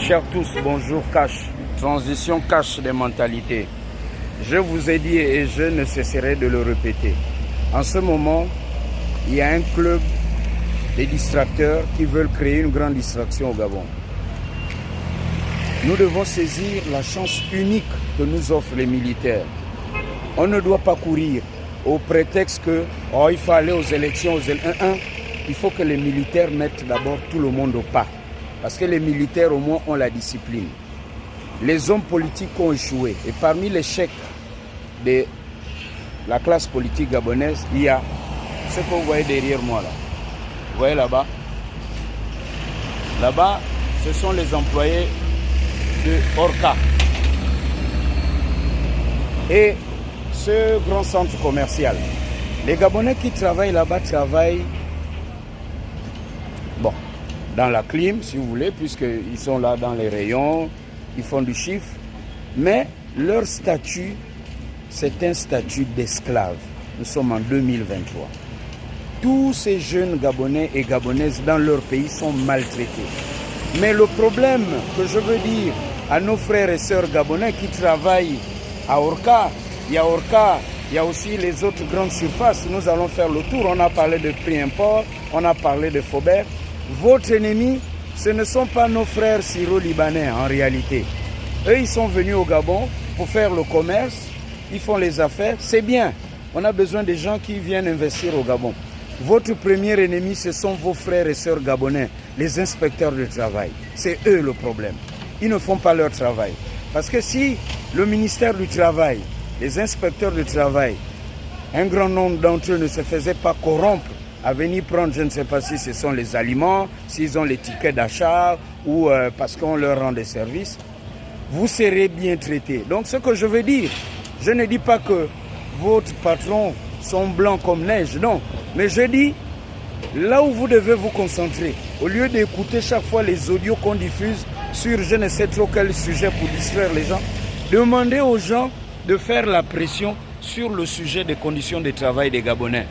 Chers tous, bonjour Cash, transition Cash des mentalités. Je vous ai dit et je ne cesserai de le répéter. En ce moment, il y a un club des distracteurs qui veulent créer une grande distraction au Gabon. Nous devons saisir la chance unique que nous offrent les militaires. On ne doit pas courir au prétexte que il faut aller aux élections, il faut que les militaires mettent d'abord tout le monde au pas. Parce que les militaires au moins ont la discipline. Les hommes politiques ont échoué. Et parmi les chèques de la classe politique gabonaise, il y a ce que vous voyez derrière moi là. Vous voyez là-bas? Là-bas, ce sont les employés de Orca. Et ce grand centre commercial. Les Gabonais qui travaillent là-bas travaillent dans la clim, si vous voulez, puisqu'ils sont là dans les rayons, ils font du chiffre. Mais leur statut, c'est un statut d'esclave. Nous sommes en 2023. Tous ces jeunes Gabonais et Gabonaises dans leur pays sont maltraités. Mais le problème que je veux dire à nos frères et sœurs Gabonais qui travaillent à Orca, il y a Orca, il y a aussi les autres grandes surfaces. Nous allons faire le tour. On a parlé de prix import, on a parlé de Faubert. Votre ennemi, ce ne sont pas nos frères syro-libanais en réalité. Eux, ils sont venus au Gabon pour faire le commerce, ils font les affaires, c'est bien. On a besoin des gens qui viennent investir au Gabon. Votre premier ennemi, ce sont vos frères et sœurs gabonais, les inspecteurs de travail. C'est eux le problème. Ils ne font pas leur travail. Parce que si le ministère du Travail, les inspecteurs de travail, un grand nombre d'entre eux ne se faisaient pas corrompre à venir prendre, je ne sais pas si ce sont les aliments, s'ils ont les tickets d'achat ou parce qu'on leur rend des services, vous serez bien traités. Donc ce que je veux dire, je ne dis pas que votre patron sont blancs comme neige, non. Mais je dis, là où vous devez vous concentrer, au lieu d'écouter chaque fois les audios qu'on diffuse sur je ne sais trop quel sujet pour distraire les gens, demandez aux gens de faire la pression sur le sujet des conditions de travail des Gabonais.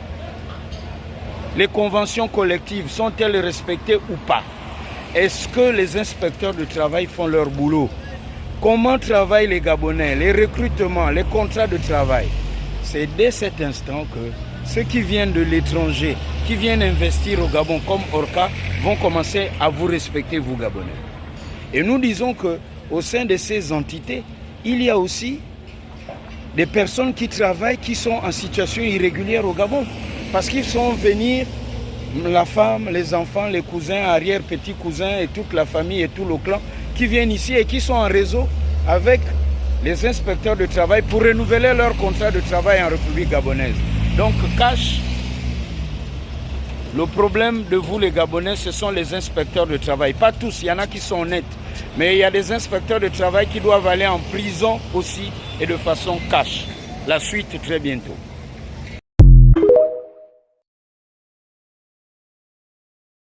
Les conventions collectives sont-elles respectées ou pas? Est-ce que les inspecteurs de travail font leur boulot? Comment travaillent les Gabonais? Les recrutements, les contrats de travail? C'est dès cet instant que ceux qui viennent de l'étranger, qui viennent investir au Gabon comme Orca, vont commencer à vous respecter, vous Gabonais. Et nous disons qu'au sein de ces entités, il y a aussi des personnes qui travaillent, qui sont en situation irrégulière au Gabon. Parce qu'ils sont venus, la femme, les enfants, les cousins, arrière-petits-cousins et toute la famille et tout le clan qui viennent ici et qui sont en réseau avec les inspecteurs de travail pour renouveler leur contrat de travail en République gabonaise. Donc, Cash, le problème de vous les Gabonais, ce sont les inspecteurs de travail. Pas tous, il y en a qui sont honnêtes. Mais il y a des inspecteurs de travail qui doivent aller en prison aussi et de façon cash. La suite très bientôt.